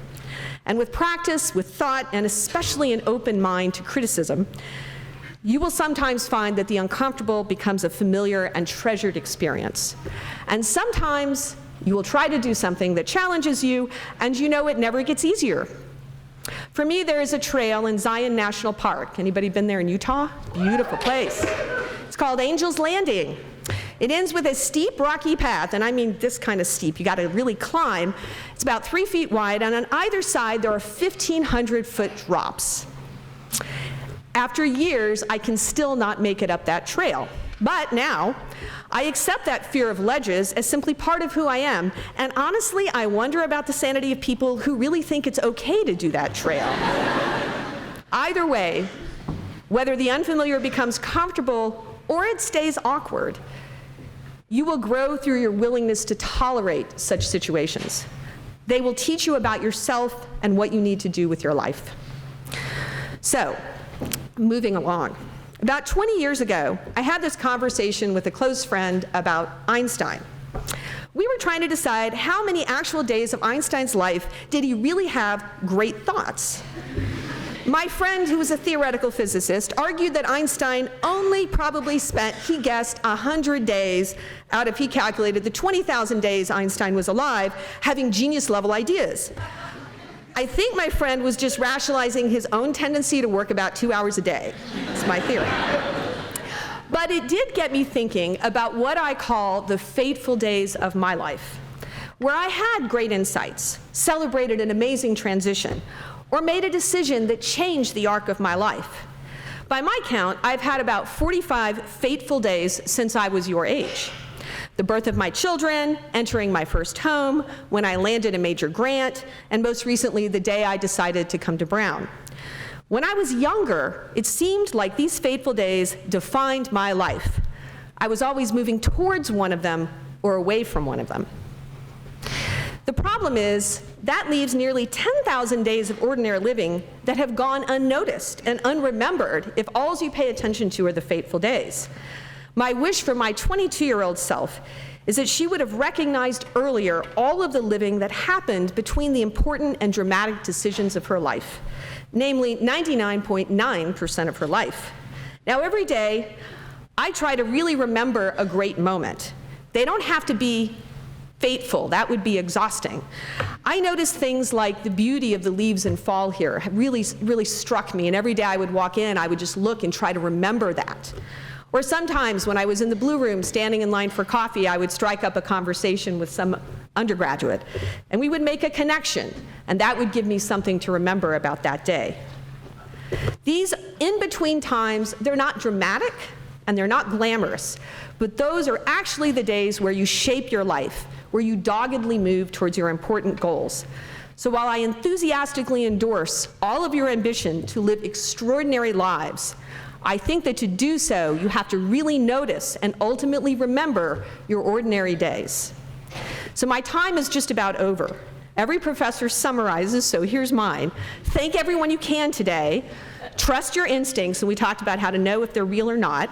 And with practice, with thought, and especially an open mind to criticism, you will sometimes find that the uncomfortable becomes a familiar and treasured experience. And sometimes you will try to do something that challenges you, and it never gets easier. For me, there is a trail in Zion National Park. Anybody been there in Utah? Beautiful place. It's called Angel's Landing. It ends with a steep, rocky path, and I mean this kind of steep. You got to really climb. It's about 3 feet wide, and on either side there are 1,500-foot drops. After years, I can still not make it up that trail. But now, I accept that fear of ledges as simply part of who I am, and honestly, I wonder about the sanity of people who really think it's okay to do that trail. Either way, whether the unfamiliar becomes comfortable or it stays awkward, you will grow through your willingness to tolerate such situations. They will teach you about yourself and what you need to do with your life. So, moving along. About 20 years ago, I had this conversation with a close friend about Einstein. We were trying to decide how many actual days of Einstein's life did he really have great thoughts. My friend, who was a theoretical physicist, argued that Einstein only probably spent, he guessed, 100 days out of, he calculated, the 20,000 days Einstein was alive, having genius-level ideas. I think my friend was just rationalizing his own tendency to work about 2 hours a day. That's my theory. But it did get me thinking about what I call the fateful days of my life, where I had great insights, celebrated an amazing transition, or made a decision that changed the arc of my life. By my count, I've had about 45 fateful days since I was your age. The birth of my children, entering my first home, when I landed a major grant, and most recently, the day I decided to come to Brown. When I was younger, it seemed like these fateful days defined my life. I was always moving towards one of them or away from one of them. The problem is, that leaves nearly 10,000 days of ordinary living that have gone unnoticed and unremembered if all you pay attention to are the fateful days. My wish for my 22-year-old self is that she would have recognized earlier all of the living that happened between the important and dramatic decisions of her life, namely 99.9% of her life. Now, every day, I try to really remember a great moment. They don't have to be fateful. That would be exhausting. I noticed things like the beauty of the leaves in fall here really struck me, and every day I would walk in, I would just look and try to remember that. Or sometimes when I was in the Blue Room standing in line for coffee, I would strike up a conversation with some undergraduate, and we would make a connection, and that would give me something to remember about that day. These in-between times, they're not dramatic, and they're not glamorous, but those are actually the days where you shape your life, where you doggedly move towards your important goals. So while I enthusiastically endorse all of your ambition to live extraordinary lives, I think that to do so, you have to really notice and ultimately remember your ordinary days. So my time is just about over. Every professor summarizes, so here's mine. Thank everyone you can today. Trust your instincts, and we talked about how to know if they're real or not.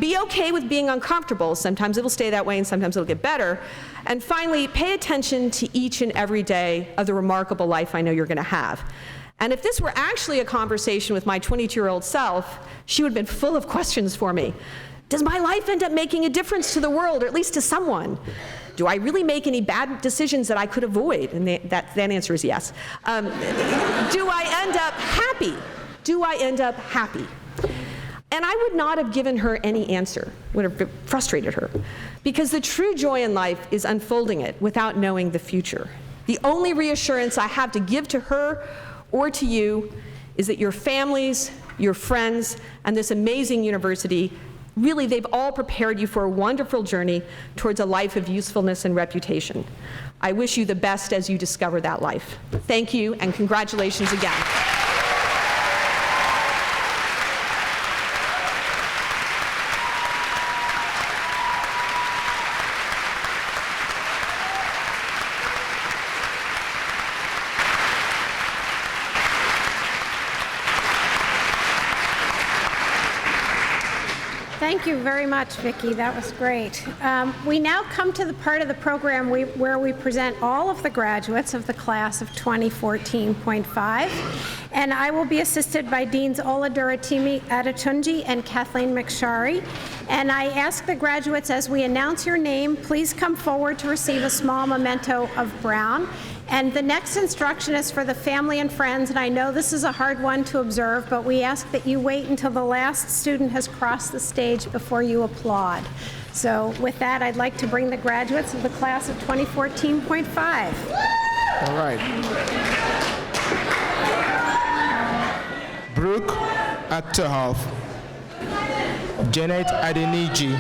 Be okay with being uncomfortable. Sometimes it'll stay that way, and sometimes it'll get better. And finally, pay attention to each and every day of the remarkable life I know you're going to have. And if this were actually a conversation with my 22-year-old self, she would have been full of questions for me. Does my life end up making a difference to the world, or at least to someone? Do I really make any bad decisions that I could avoid? And that answer is yes. Do I end up happy? Do I end up happy? And I would not have given her any answer, would have frustrated her, because the true joy in life is unfolding it without knowing the future. The only reassurance I have to give to her or to you is that your families, your friends, and this amazing university, really, they've all prepared you for a wonderful journey towards a life of usefulness and reputation. I wish you the best as you discover that life. Thank you, and congratulations again. Thank you very much, Vicki. That was great. We now come to the part of the program where we present all of the graduates of the class of 2014.5. And I will be assisted by Deans Oladuratimi Adetunji and Kathleen McSharry. And I ask the graduates, as we announce your name, please come forward to receive a small memento of Brown. And the next instruction is for the family and friends, and I know this is a hard one to observe, but we ask that you wait until the last student has crossed the stage before you applaud. So with that, I'd like to bring the graduates of the class of 2014.5. All right. Brooke Achterhoff, Janet Adeniji,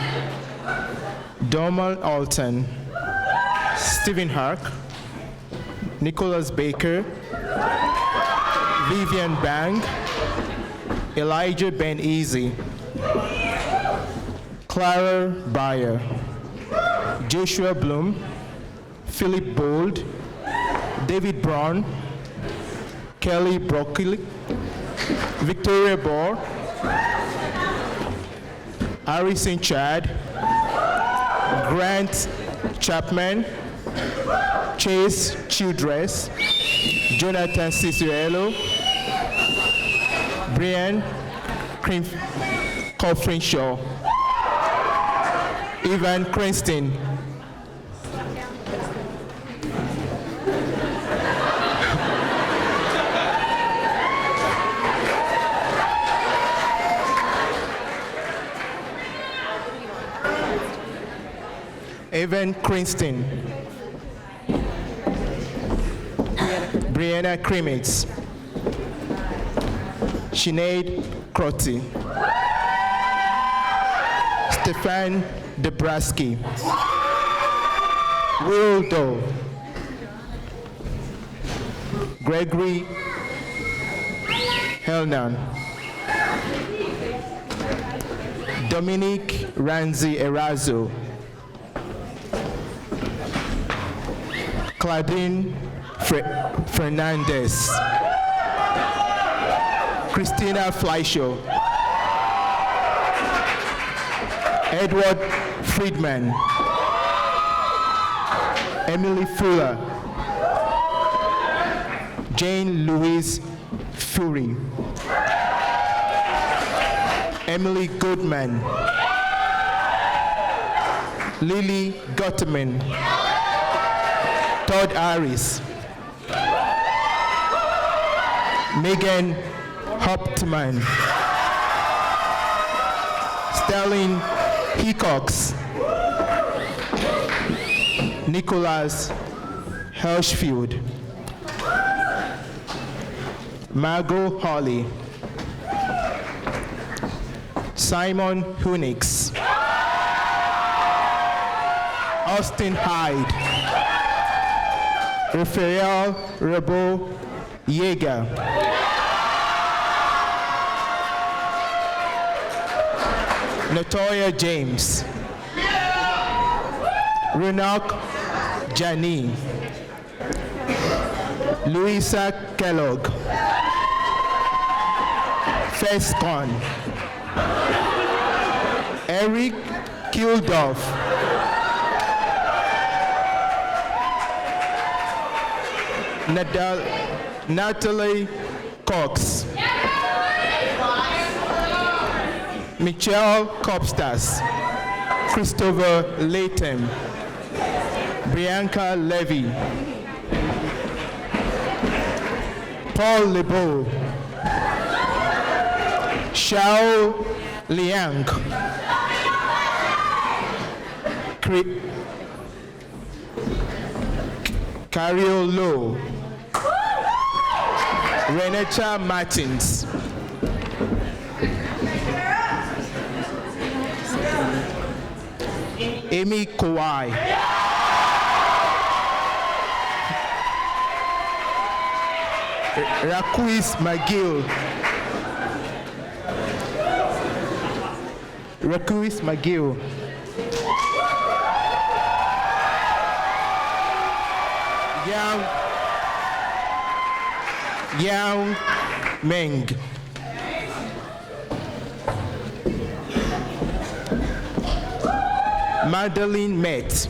Dormal Alton, Stephen Hark, Nicholas Baker, Vivian Bang, Elijah Ben Easy, Clara Bayer, Joshua Bloom, Philip Bold, David Braun, Kelly Broccoli, Victoria Bohr, Ari St. Chad, Grant Chapman, Chase Childress, Jonathan Cicierlo, Brian Colvin, Evan Cranston, Evan Cranston, Brianna Krimitz, Sinead Crotty, Stefan Debraski, Will Doe, Gregory Helnan, Dominic Ranzi Erazo, Claudine Fernandez, Christina Fleischer, Edward Friedman, Emily Fuller, Jane Louise Fury, Emily Goodman, Lily Gutterman, Todd Harris, Megan Hauptmann, Sterling Hickox, Nicholas Hirschfield, Margot Hawley, Simon Hunix, Austin Hyde, Raphael Rebo Yeager, Latoya James, Renok Jani, Louisa Kellogg, Fescon, Eric Kildorf, Natalie Cox, Michelle Copstas, Christopher Latham, Bianca Levy, Paul Lebeau, Xiao Liang, Cario Lowe, Renata Martins, Amy Kawai, Raquis McGill, Yang Meng, Madeline Met,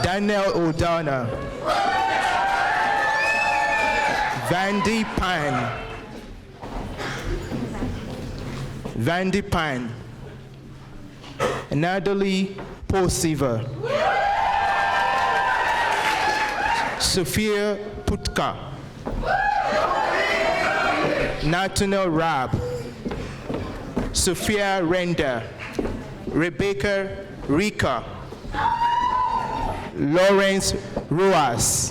Daniel O'Donnell, Vandy Pan, Natalie Posiver, Sophia Putka, Nathaniel Rabb, Sophia Render, Rebecca Rika, Lawrence Ruas,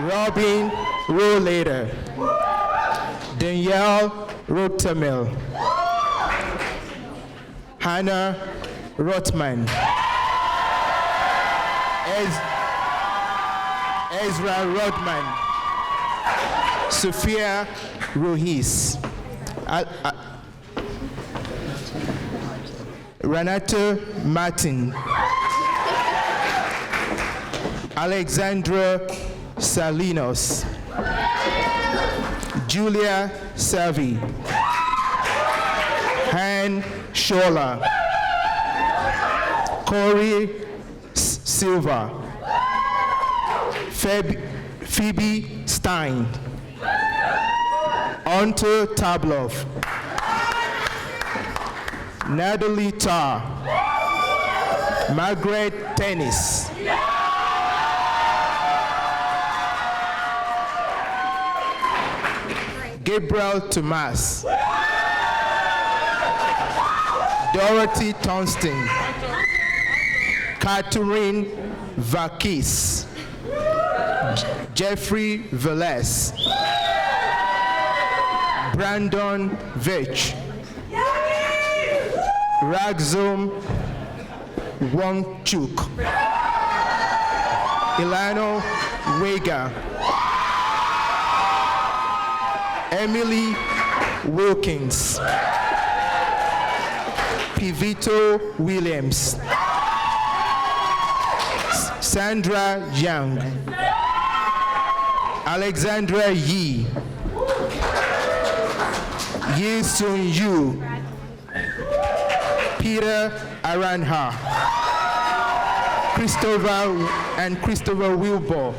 Robin Rollader, Danielle Rotamel, Hannah Rothman, Ezra Rodman, Sophia Ruiz, Renata Martin, Alexandra Salinos, Julia Savi, Han Shola, Corey Silva, Phoebe Stein, Hunter Tablov, Natalie Tarr, Margaret Tennis, Gabriel Tomas, Dorothy Tonston, Catherine Vakis, Jeffrey Velez, Brandon Vich, Ragzum Wongchuk, Ilano Wega, Emily Wilkins, Pivito Williams, Sandra Young, Alexandra Yi, Yi Sun Yu, Peter Aranha, Christopher Wilbur,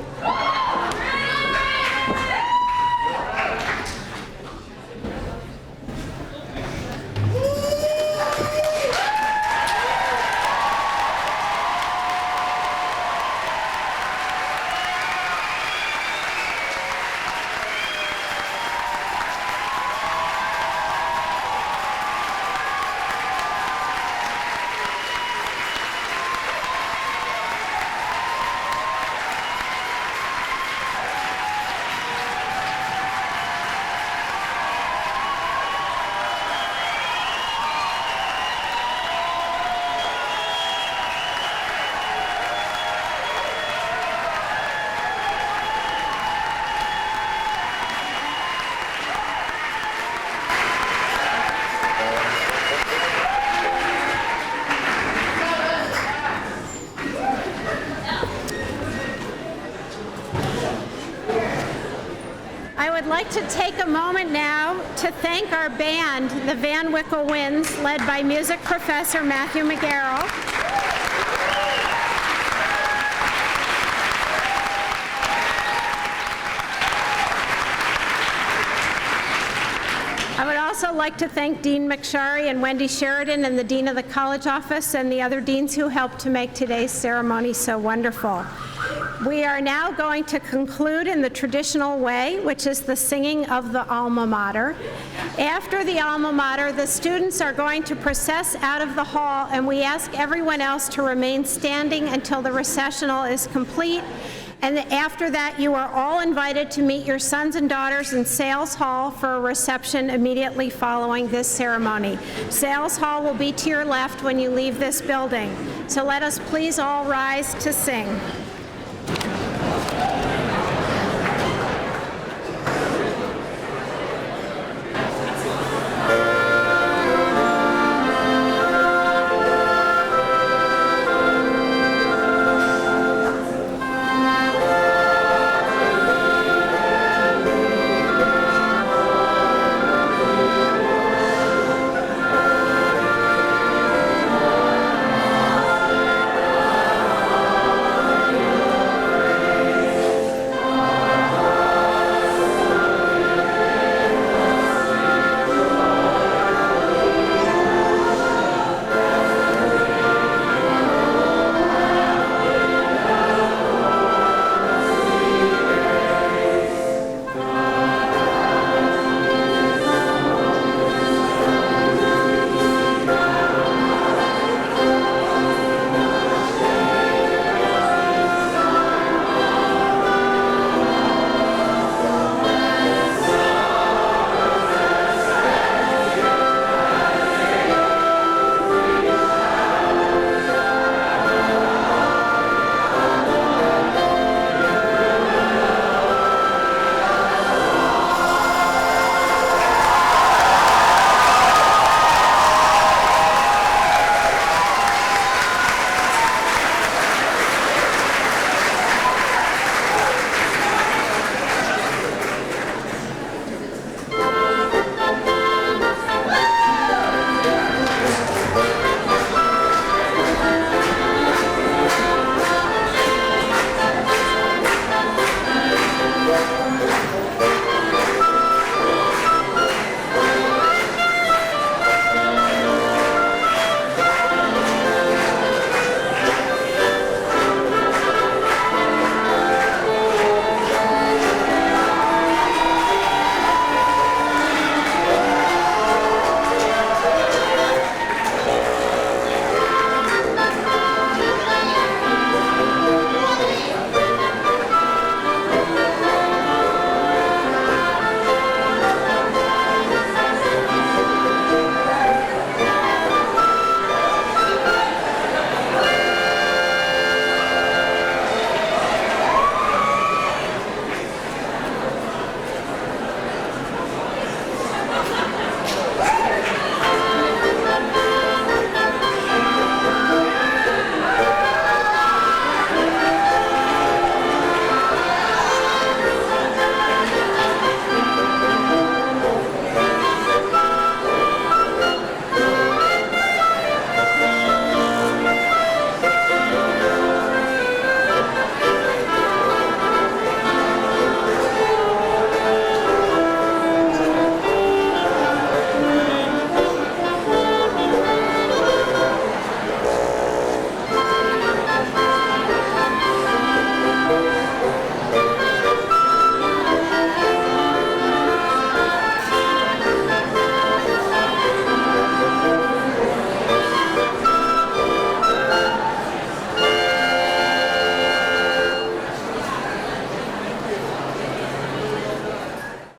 I'd like to take a moment now to thank our band, the Van Wickle Winds, led by music professor Matthew McGarrell. I would also like to thank Dean McSharry and Wendy Sheridan and the Dean of the College Office and the other deans who helped to make today's ceremony so wonderful. We are now going to conclude in the traditional way, which is the singing of the alma mater. After the alma mater, the students are going to process out of the hall, and we ask everyone else to remain standing until the recessional is complete. And after that, you are all invited to meet your sons and daughters in Sales Hall for a reception immediately following this ceremony. Sales Hall will be to your left when you leave this building. So let us please all rise to sing.